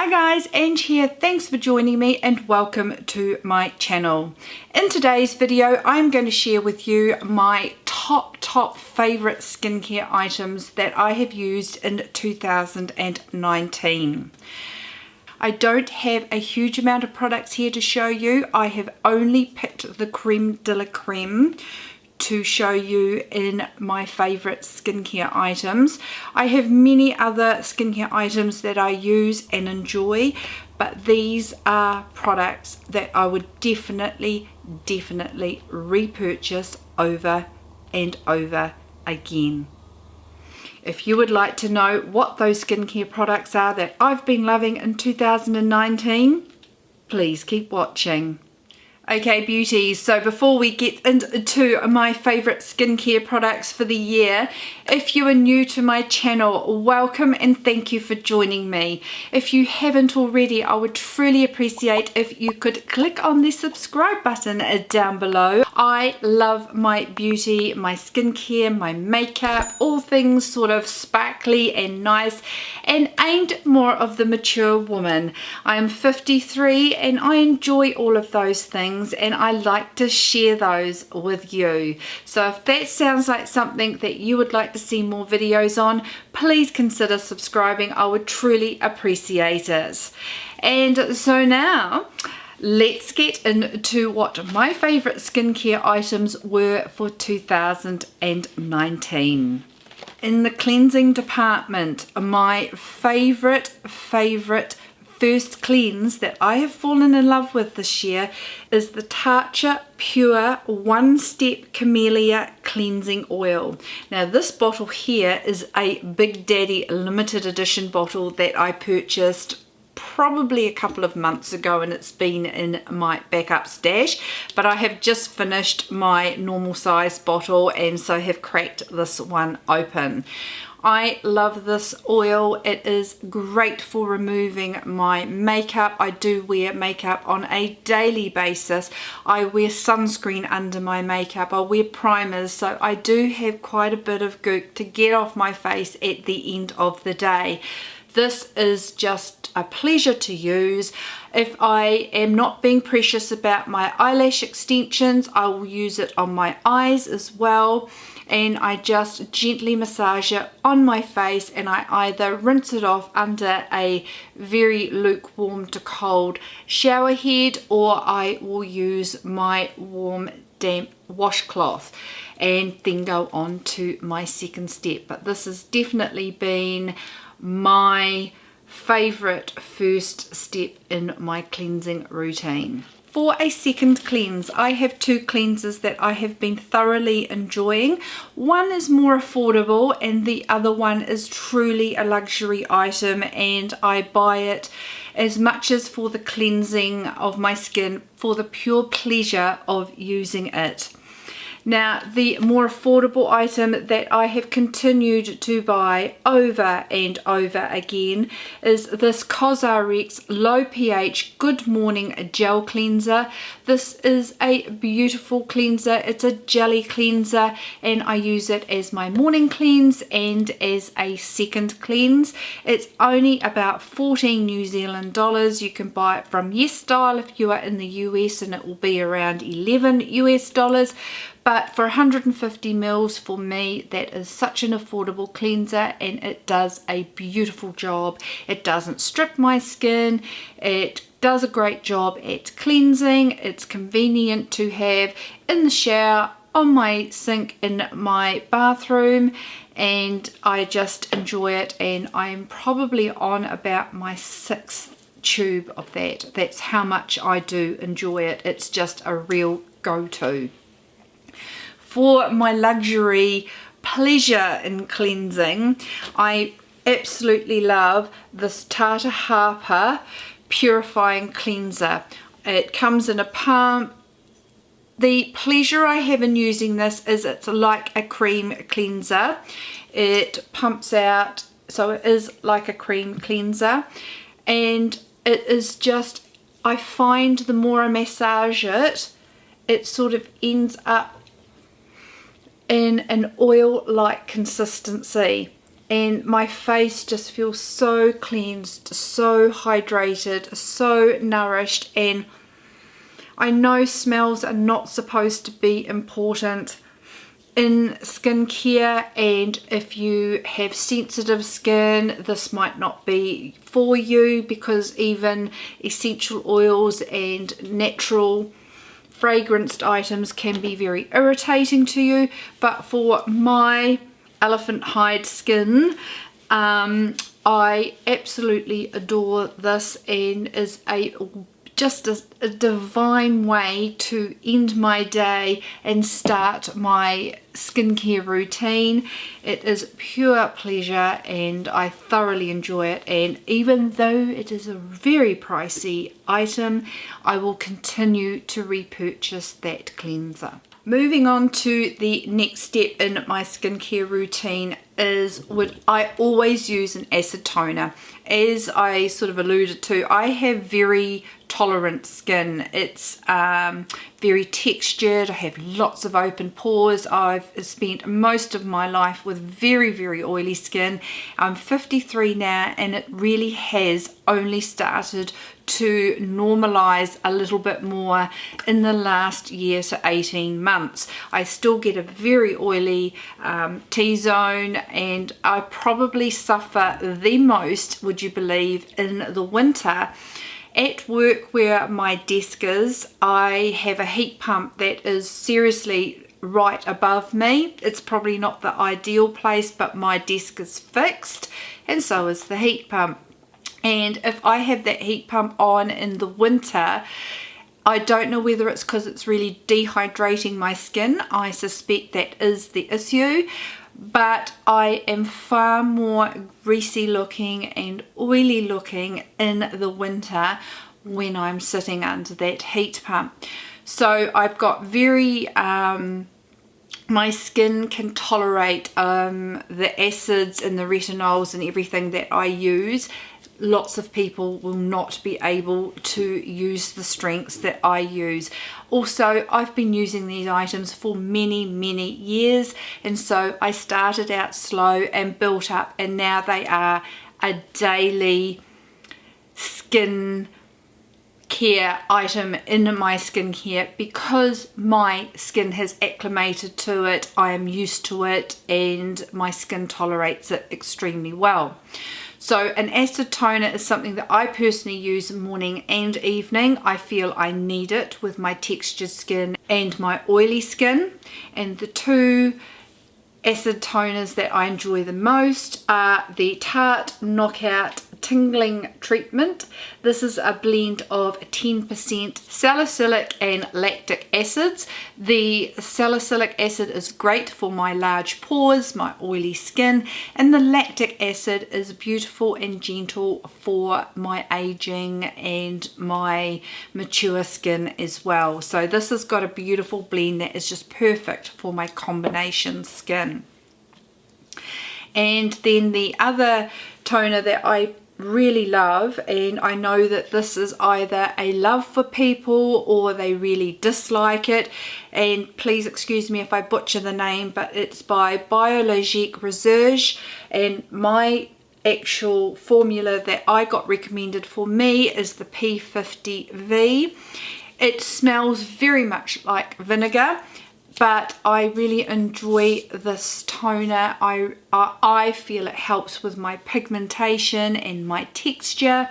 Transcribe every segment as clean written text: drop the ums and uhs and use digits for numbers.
Hi guys, Ange here. Thanks for joining me and welcome to my channel. In today's video, I'm going to share with you my top favorite skincare items that I have used in 2019. I don't have a huge amount of products here to show you. I have only picked the creme de la creme to show you in my favorite skincare items. I have many other skincare items that I use and enjoy, but these are products that I would definitely repurchase over and over again. If you would like to know what those skincare products are that I've been loving in 2019, please keep watching. Okay beauties, so before we get into my favourite skincare products for the year, if you are new to my channel, welcome and thank you for joining me. If you haven't already, I would truly appreciate if you could click on the subscribe button down below. I love my beauty, my skincare, my makeup, all things sort of sparkly and nice and aimed more of the mature woman. I am 53 and I enjoy all of those things, and I like to share those with you. So if that sounds like something that you would like to see more videos on, please consider subscribing. I would truly appreciate it. And so now let's get into what my favorite skincare items were for 2019. In the cleansing department, my favorite first cleanse that I have fallen in love with this year is the Tata Pure One Step Camellia Cleansing Oil. Now this bottle here is a Big Daddy limited edition bottle that I purchased probably a couple of months ago, and it's been in my backup stash, but I have just finished my normal size bottle and so have cracked this one open. I love this oil. It is great for removing my makeup. I do wear makeup on a daily basis. I wear sunscreen under my makeup. I wear primers, so I do have quite a bit of gook to get off my face at the end of the day. This is just a pleasure to use. If I am not being precious about my eyelash extensions, I will use it on my eyes as well. And I just gently massage it on my face, and I either rinse it off under a very lukewarm to cold shower head, or I will use my warm damp washcloth and then go on to my second step. But this has definitely been my favorite first step in my cleansing routine. For a second cleanse, I have two cleansers that I have been thoroughly enjoying. One is more affordable and the other one is truly a luxury item, and I buy it as much as for the cleansing of my skin, for the pure pleasure of using it. Now, the more affordable item that I have continued to buy over and over again is this COSRX Low pH Good Morning Gel Cleanser. This is a beautiful cleanser. It's a jelly cleanser, and I use it as my morning cleanse and as a second cleanse. It's only about 14 New Zealand dollars. You can buy it from Yes Style if you are in the US, and it will be around 11 US dollars. But for 150 mils, for me, that is such an affordable cleanser, and it does a beautiful job. It doesn't strip my skin. It does a great job at cleansing. It's convenient to have in the shower, on my sink in my bathroom, and I just enjoy it, and I'm probably on about my 6th tube of that. That's how much I do enjoy it. It's just a real go-to. For my luxury pleasure in cleansing, I absolutely love this Tata Harper Purifying Cleanser. It comes in a pump. The pleasure I have in using this is it's like a cream cleanser. It pumps out, so it is like a cream cleanser, and it is just, I find the more I massage it, it sort of ends up in an oil-like consistency, and my face just feels so cleansed, so hydrated, so nourished. And I know smells are not supposed to be important in skincare, and if you have sensitive skin, this might not be for you, because even essential oils and natural fragranced items can be very irritating to you. But for my elephant hide skin, I absolutely adore this, and is just a divine way to end my day and start my skincare routine. It is pure pleasure and I thoroughly enjoy it, and even though it is a very pricey item, I will continue to repurchase that cleanser. Moving on to the next step in my skincare routine is I always use an acid toner. As I sort of alluded to, I have very tolerant skin. It's very textured. I have lots of open pores. I've spent most of my life with very oily skin. I'm 53 now, and it really has only started to normalize a little bit more in the last year to 18 months. I still get a very oily T-zone, and I probably suffer the most, would you believe, in the winter. At work where my desk is, I have a heat pump that is seriously right above me. It's probably not the ideal place, but my desk is fixed, and so is the heat pump. And if I have that heat pump on in the winter, I don't know whether it's because it's really dehydrating my skin. I suspect that is the issue. But I am far more greasy looking and oily looking in the winter when I'm sitting under that heat pump. So I've got my skin can tolerate the acids and the retinols and everything that I use. Lots of people will not be able to use the strengths that I use. Also, I've been using these items for many years, and so I started out slow and built up, and now they are a daily skin care item in my skincare because my skin has acclimated to it. I am used to it, and my skin tolerates it extremely well. So an acid toner is something that I personally use morning and evening. I feel I need it with my textured skin and my oily skin. And the two acid toners that I enjoy the most are the Tarte Knockout Tingling Treatment. This is a blend of 10% salicylic and lactic acids. The salicylic acid is great for my large pores, my oily skin, and the lactic acid is beautiful and gentle for my aging and my mature skin as well. So this has got a beautiful blend that is just perfect for my combination skin. And then the other toner that I really love, and I know that this is either a love for people or they really dislike it, and please excuse me if I butcher the name, but it's by Biologique Reserve, and my actual formula that I got recommended for me is the P50V. It smells very much like vinegar, but I really enjoy this toner. I feel it helps with my pigmentation and my texture.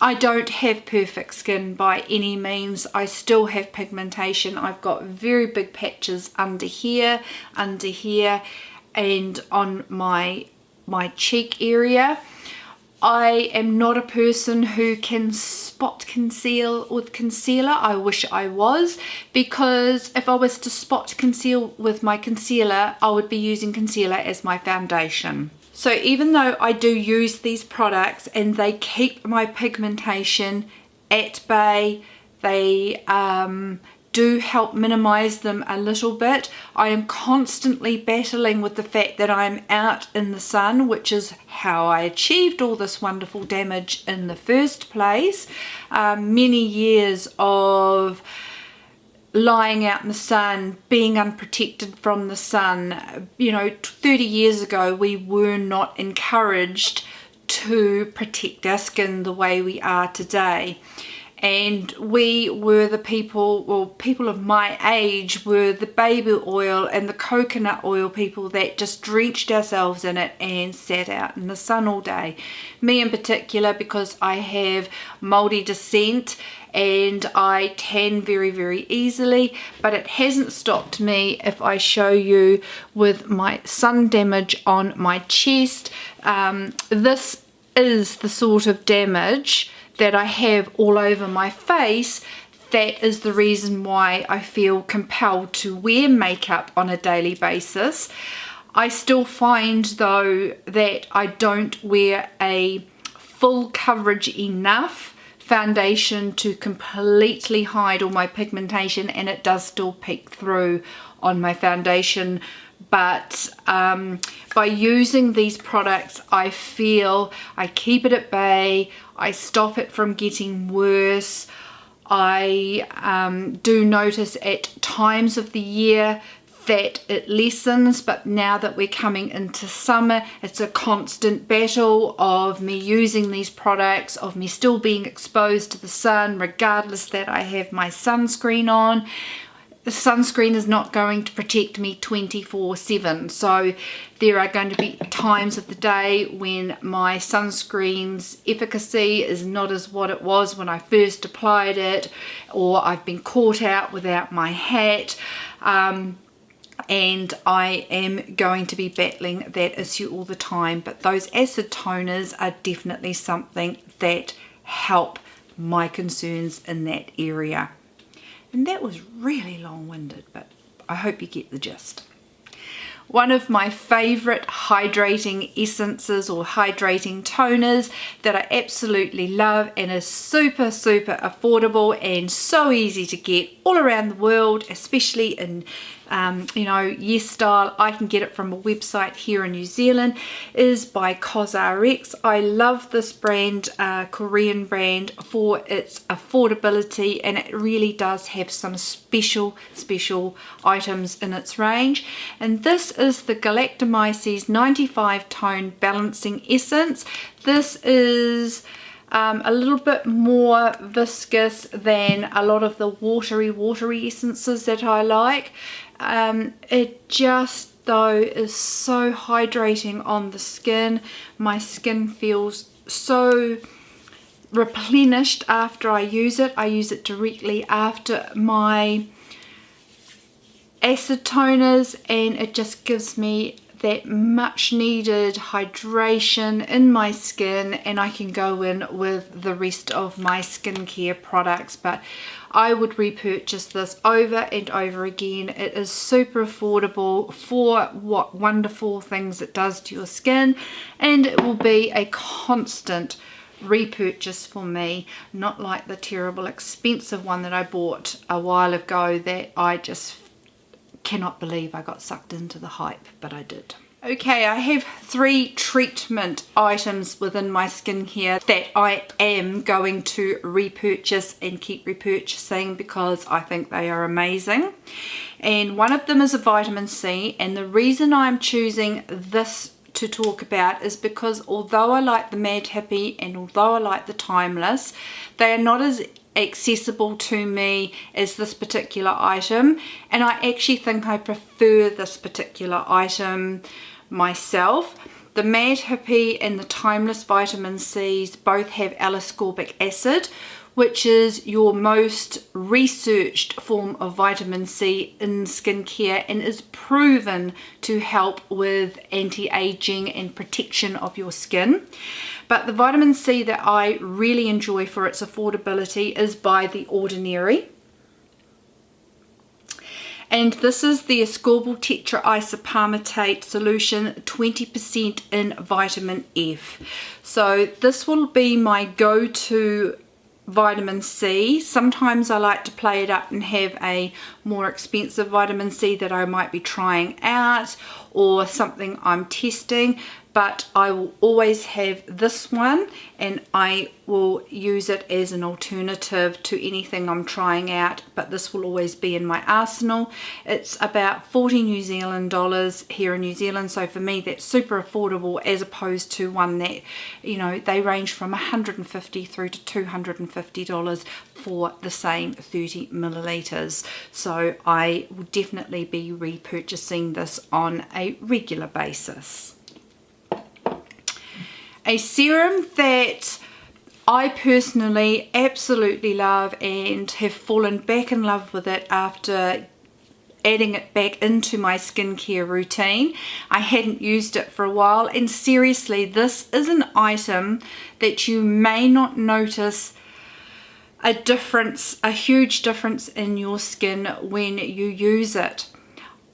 I don't have perfect skin by any means. I still have pigmentation. I've got very big patches under here, and on my cheek area. I am not a person who can spot conceal with concealer. I wish I was, because if I was to spot conceal with my concealer, I would be using concealer as my foundation. So even though I do use these products and they keep my pigmentation at bay, they do help minimize them a little bit, I am constantly battling with the fact that I'm out in the sun, which is how I achieved all this wonderful damage in the first place. Many years of lying out in the sun, being unprotected from the sun. You know, 30 years ago we were not encouraged to protect our skin the way we are today. And we were the people, well, people of my age were the baby oil and the coconut oil people that just drenched ourselves in it and sat out in the sun all day. Me in particular, because I have mouldy descent and I tan very, very easily, but it hasn't stopped me. If I show you with my sun damage on my chest, this is the sort of damage that I have all over my face. That is the reason why I feel compelled to wear makeup on a daily basis. I still find though that I don't wear a full coverage enough foundation to completely hide all my pigmentation, and it does still peek through on my foundation. But by using these products, I feel I keep it at bay, I stop it from getting worse. I do notice at times of the year that it lessens, but now that we're coming into summer, it's a constant battle of me using these products, of me still being exposed to the sun regardless that I have my sunscreen on. The sunscreen is not going to protect me 24/7, so there are going to be times of the day when my sunscreen's efficacy is not as what it was when I first applied it, or I've been caught out without my hat, and I am going to be battling that issue all the time. But those acid toners are definitely something that help my concerns in that area. And that was really long-winded, but I hope you get the gist. One of my favourite hydrating essences or hydrating toners that I absolutely love and is super, super affordable and so easy to get all around the world, especially in you know, Yes Style. I can get it from a website here in New Zealand, is by COSRX. I love this brand, Korean brand, for its affordability, and it really does have some special items in its range. And this is the Galactomyces 95 Tone Balancing Essence. This is a little bit more viscous than a lot of the watery essences that I like. It just though is so hydrating on the skin. My skin feels so replenished after I use it. I use it directly after my acid toners, and it just gives me that much needed hydration in my skin, and I can go in with the rest of my skincare products. But I would repurchase this over and over again. It is super affordable for what wonderful things it does to your skin, and it will be a constant repurchase for me, not like the terrible expensive one that I bought a while ago that I just cannot believe I got sucked into the hype, but I did. Okay, I have 3 treatment items within my skincare that I am going to repurchase and keep repurchasing because I think they are amazing. And one of them is a vitamin C, and the reason I'm choosing this to talk about is because although I like the Mad Hippie and although I like the Timeless, they are not as accessible to me as this particular item, and I actually think I prefer this particular item myself. The Mad Hippie and the Timeless vitamin C's both have Ascorbic acid, which is your most researched form of vitamin C in skincare and is proven to help with anti-aging and protection of your skin. But the vitamin C that I really enjoy for its affordability is by The Ordinary. And this is the Ascrobyl Tetraisopalmitate solution, 20% in vitamin F. So this will be my go-to vitamin C. Sometimes I like to play it up and have a more expensive vitamin C that I might be trying out or something I'm testing. but I will always have this one, and I will use it as an alternative to anything I'm trying out, but this will always be in my arsenal. It's about 40 New Zealand dollars here in New Zealand, so for me that's super affordable, as opposed to one that, you know, they range from $150 through to $250 for the same 30 milliliters. So I will definitely be repurchasing this on a regular basis. A serum that I personally absolutely love and have fallen back in love with it after adding it back into my skincare routine. I hadn't used it for a while, and seriously, this is an item that you may not notice a difference, a huge difference in your skin when you use it.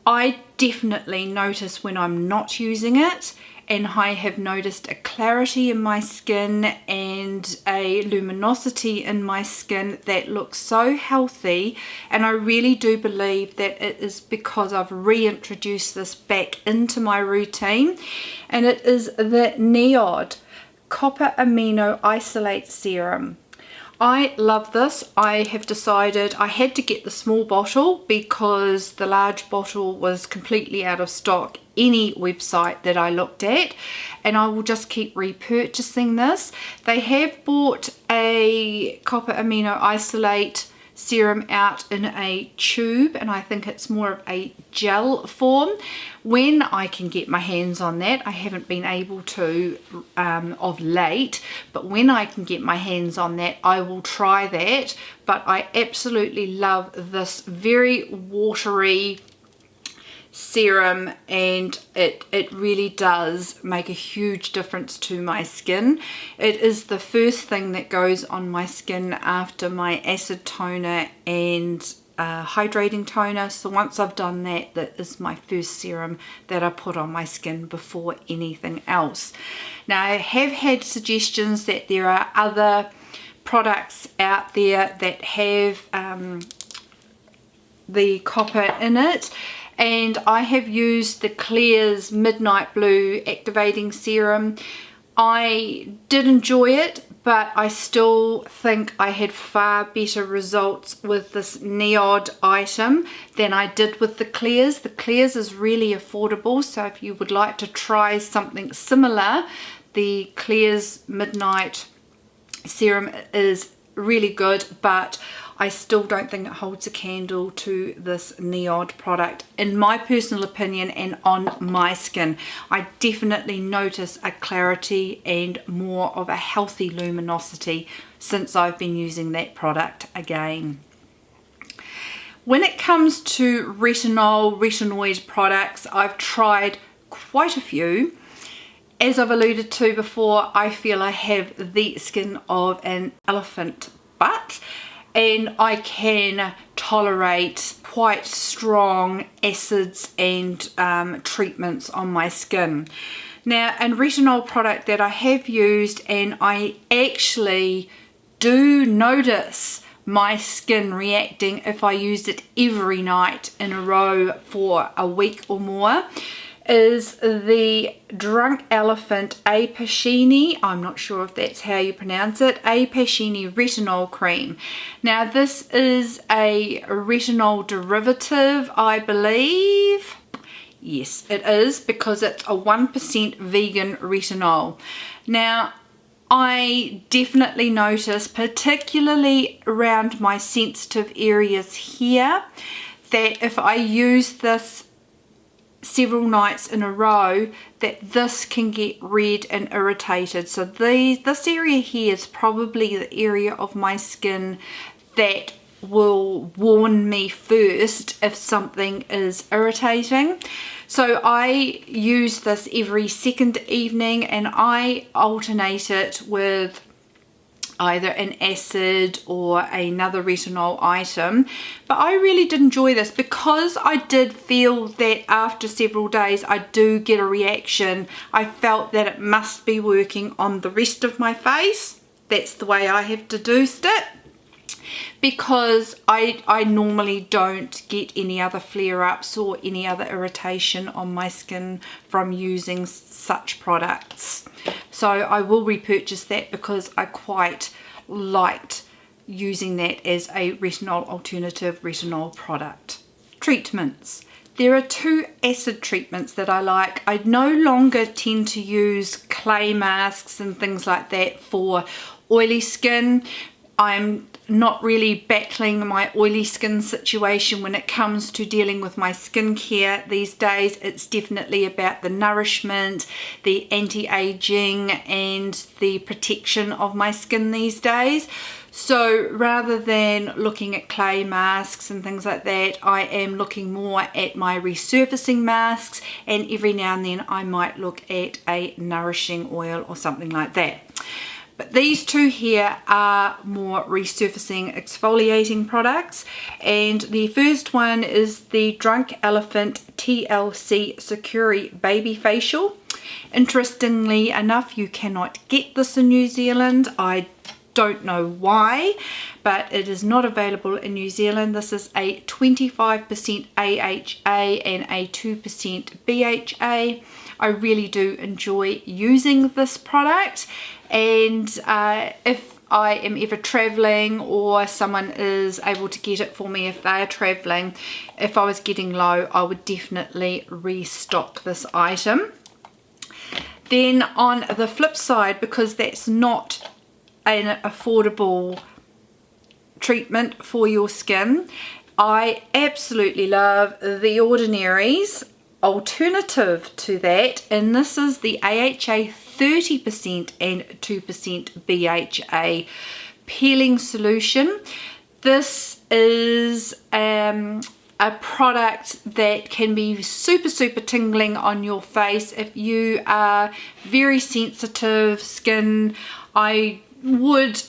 I definitely notice when I'm not using it, and I have noticed a clarity in my skin and a luminosity in my skin that looks so healthy, and I really do believe that it is because I've reintroduced this back into my routine. And it is the NIOD Copper Amino Isolate Serum. I love this. I have decided I had to get the small bottle because the large bottle was completely out of stock any website that I looked at, and I will just keep repurchasing this. They have bought a Copper Amino Isolate serum out in a tube, and I think it's more of a gel form. When I can get my hands on that, I haven't been able to of late, but when I can get my hands on that, I will try that. But I absolutely love this very watery serum, and it really does make a huge difference to my skin. It is the first thing that goes on my skin after my acid toner and hydrating toner. So once I've done that, that is my first serum that I put on my skin before anything else. Now, I have had suggestions that there are other products out there that have the copper in it, and I have used the Claire's Midnight Blue Activating Serum. I did enjoy it, but I still think I had far better results with this NIOD item than I did with the Claire's. The Claire's is really affordable, so if you would like to try something similar, the Claire's Midnight Serum is really good, but I still don't think it holds a candle to this NIOD product, in my personal opinion, and on my skin. I definitely notice a clarity and more of a healthy luminosity since I've been using that product again. When it comes to retinoid products, I've tried quite a few. As I've alluded to before, I feel I have the skin of an elephant butt, and I can tolerate quite strong acids and treatments on my skin. Now, a retinol product that I have used, and I actually do notice my skin reacting if I used it every night in a row for a week or more, is the Drunk Elephant A-Passioni. I'm not sure if that's how you pronounce it. A-Passioni Retinol Cream. Now, this is a retinol derivative, I believe. Yes, it is, because it's a 1% vegan retinol. Now, I definitely notice, particularly around my sensitive areas here, that if I use this several nights in a row, that this can get red and irritated. So this area here is probably the area of my skin that will warn me first if something is irritating. So I use this every second evening, and I alternate it with either an acid or another retinol item. But I really did enjoy this, because I did feel that after several days I do get a reaction. I felt that it must be working on the rest of my face. That's the way I have deduced it. because I normally don't get any other flare-ups or any other irritation on my skin from using such products. So I will repurchase that because I quite liked using that as a retinol alternative retinol product. Treatments. There are 2 acid treatments that I like. I no longer tend to use clay masks and things like that for oily skin. I'm not really battling my oily skin situation when it comes to dealing with my skincare these days. It's definitely about the nourishment, the anti-aging and the protection of my skin these days. So rather than looking at clay masks and things like that, I am looking more at my resurfacing masks, and every now and then I might look at a nourishing oil or something like that. But these 2 here are more resurfacing exfoliating products, and the first one is the Drunk Elephant TLC Securi Baby Facial. Interestingly enough, you cannot get this in New Zealand. I don't know why, but it is not available in New Zealand. This is a 25% AHA and a 2% BHA. I really do enjoy using this product, and if I am ever traveling or someone is able to get it for me if they are traveling, if I was getting low, I would definitely restock this item. Then on the flip side, because that's not an affordable treatment for your skin, I absolutely love The Ordinary's alternative to that, and this is the AHA 30% and 2% BHA peeling solution. This is a product that can be super tingling on your face. If you are very sensitive skin, I would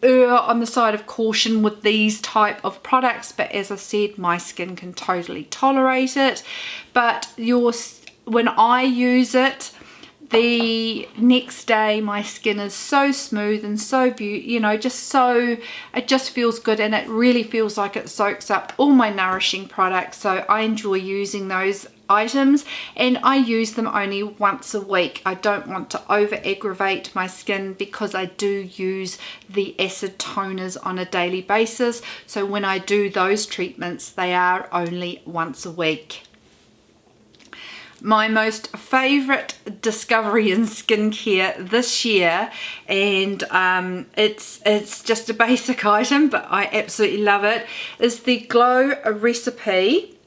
err on the side of caution with these type of products, but as I said, my skin can totally tolerate it. But when I use it, the next day my skin is so smooth and so beautiful, it just feels good, and it really feels like it soaks up all my nourishing products. So I enjoy using those items, and I use them only once a week. I don't want to over aggravate my skin because I do use the acid toners on a daily basis. So when I do those treatments, they are only once a week. My most favourite discovery in skincare this year, and it's just a basic item, but I absolutely love it, is the Glow Recipe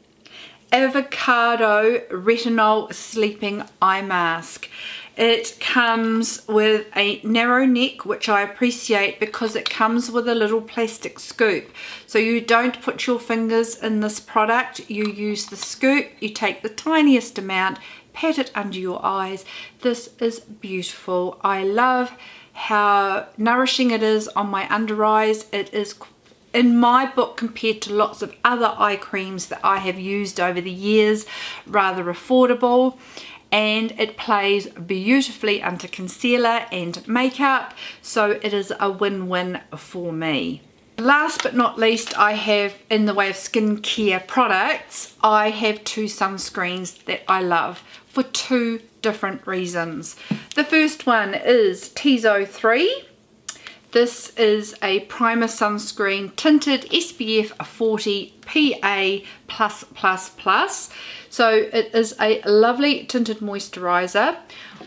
Avocado Retinol Sleeping Eye Mask. It comes with a narrow neck, which I appreciate because it comes with a little plastic scoop. So you don't put your fingers in this product, you use the scoop, you take the tiniest amount, pat it under your eyes. This is beautiful. I love how nourishing it is on my under eyes. It is, in my book, compared to lots of other eye creams that I have used over the years, rather affordable. And it plays beautifully under concealer and makeup, so it is a win-win for me. Last but not least, I have, in the way of skincare products, I have 2 sunscreens that I love for 2 different reasons. The first one is Tizo 3. This is a primer sunscreen, tinted SPF 40 PA+++. So it is a lovely tinted moisturizer.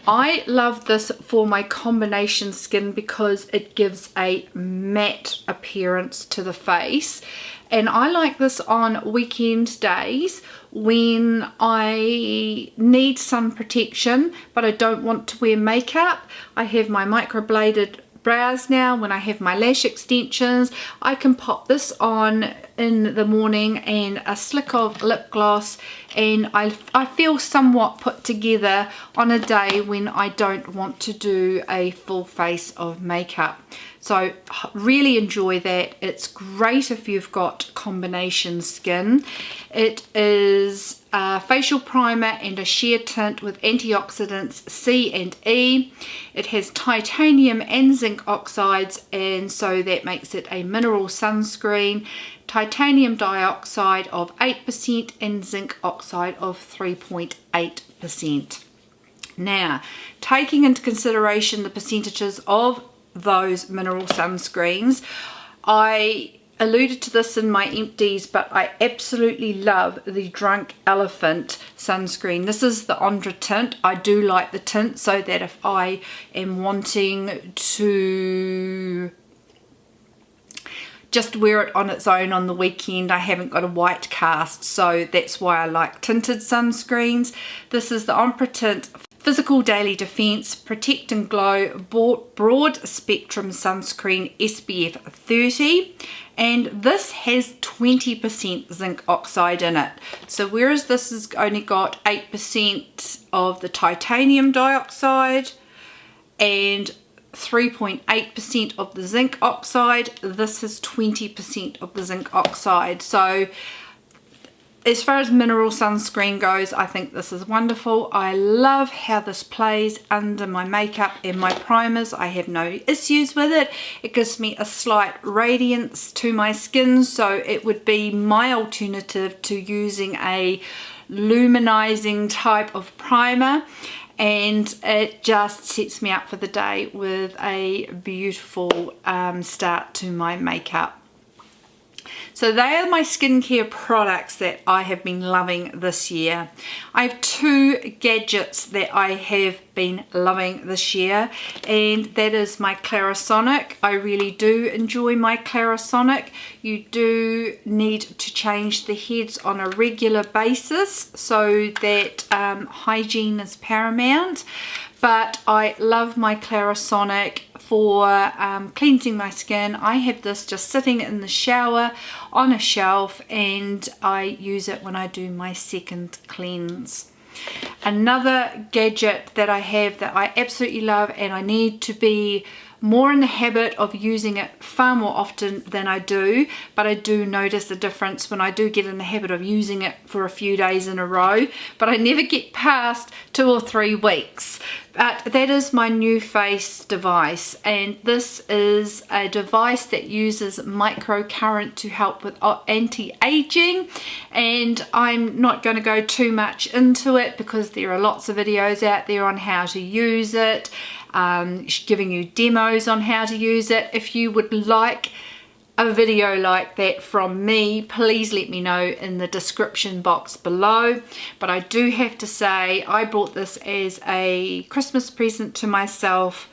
I love this for my combination skin because it gives a matte appearance to the face. And I like this on weekend days when I need sun protection, but I don't want to wear makeup. I have my microbladed brows now. When I have my lash extensions, I can pop this on in the morning and a slick of lip gloss, and I feel somewhat put together on a day when I don't want to do a full face of makeup. So really enjoy that. It's great if you've got combination skin. It is a facial primer and a sheer tint with antioxidants C and E. It has titanium and zinc oxides, and so that makes it a mineral sunscreen. Titanium dioxide of 8% and zinc oxide of 3.8%. Now, taking into consideration the percentages of those mineral sunscreens, I alluded to this in my empties, but I absolutely love the Drunk Elephant sunscreen. This is the Andra tint. I do like the tint, so that if I am wanting to just wear it on its own on the weekend, I haven't got a white cast, so that's why I like tinted sunscreens. This is the Ombre Tint Physical Daily Defense Protect and Glow Broad Spectrum Sunscreen SPF 30, and this has 20% zinc oxide in it. So whereas this has only got 8% of the titanium dioxide and 3.8% of the zinc oxide, this is 20% of the zinc oxide. So as far as mineral sunscreen goes, I think this is wonderful. I love how this plays under my makeup and my primers. I have no issues with it. It gives me a slight radiance to my skin, so it would be my alternative to using a luminizing type of primer, and it just sets me up for the day with a beautiful start to my makeup. So they are my skincare products that I have been loving this year. I have two gadgets that I have been loving this year, and that is my Clarisonic. I really do enjoy my Clarisonic. You do need to change the heads on a regular basis so that hygiene is paramount. But I love my Clarisonic for cleansing my skin. I have this just sitting in the shower on a shelf, and I use it when I do my second cleanse. Another gadget that I have that I absolutely love, and I need to be more in the habit of using it far more often than I do, but I do notice a difference when I do get in the habit of using it for a few days in a row, but I never get past 2 or 3 weeks. But that is my NuFace device, and this is a device that uses microcurrent to help with anti-aging, and I'm not going to go too much into it because there are lots of videos out there on how to use it, giving you demos on how to use it. If you would like a video like that from me, please let me know in the description box below. But I do have to say, I bought this as a Christmas present to myself.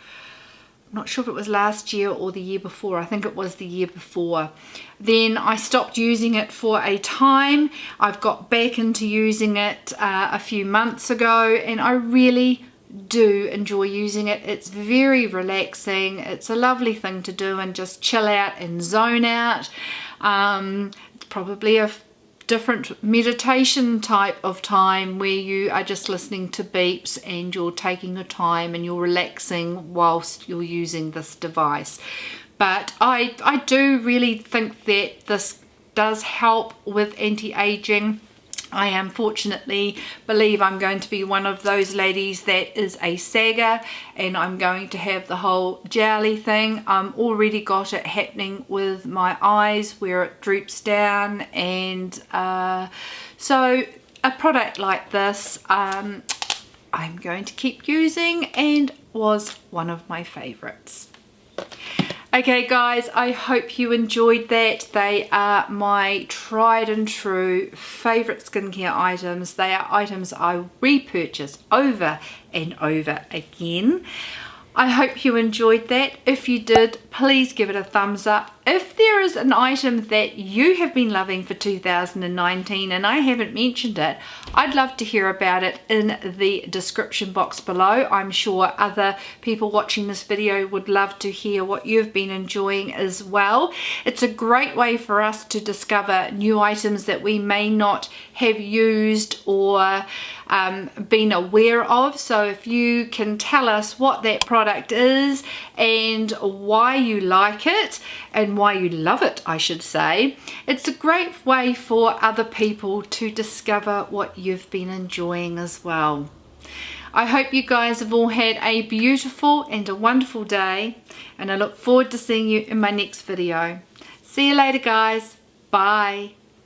I'm not sure if it was last year or the year before. I think it was the year before. Then I stopped using it for a time. I've got back into using it a few months ago, and I really do enjoy using it. It's very relaxing. It's a lovely thing to do and just chill out and zone out. It's probably a different meditation type of time where you are just listening to beeps and you're taking your time and you're relaxing whilst you're using this device. But I do really think that this does help with anti-aging. I unfortunately believe I'm going to be one of those ladies that is a sagger, and I'm going to have the whole jowly thing. I've already got it happening with my eyes where it droops down, and so a product like this I'm going to keep using, and was one of my favorites. Okay guys, I hope you enjoyed that. They are my tried and true favourite skincare items. They are items I repurchase over and over again. I hope you enjoyed that. If you did, please give it a thumbs up. If there is an item that you have been loving for 2019 and I haven't mentioned it, I'd love to hear about it in the description box below. I'm sure other people watching this video would love to hear what you've been enjoying as well. It's a great way for us to discover new items that we may not have used or been aware of. So if you can tell us what that product product is and why you like it and why you love it, I should say. It's a great way for other people to discover what you've been enjoying as well. I hope you guys have all had a beautiful and a wonderful day, and I look forward to seeing you in my next video. See you later, guys. Bye.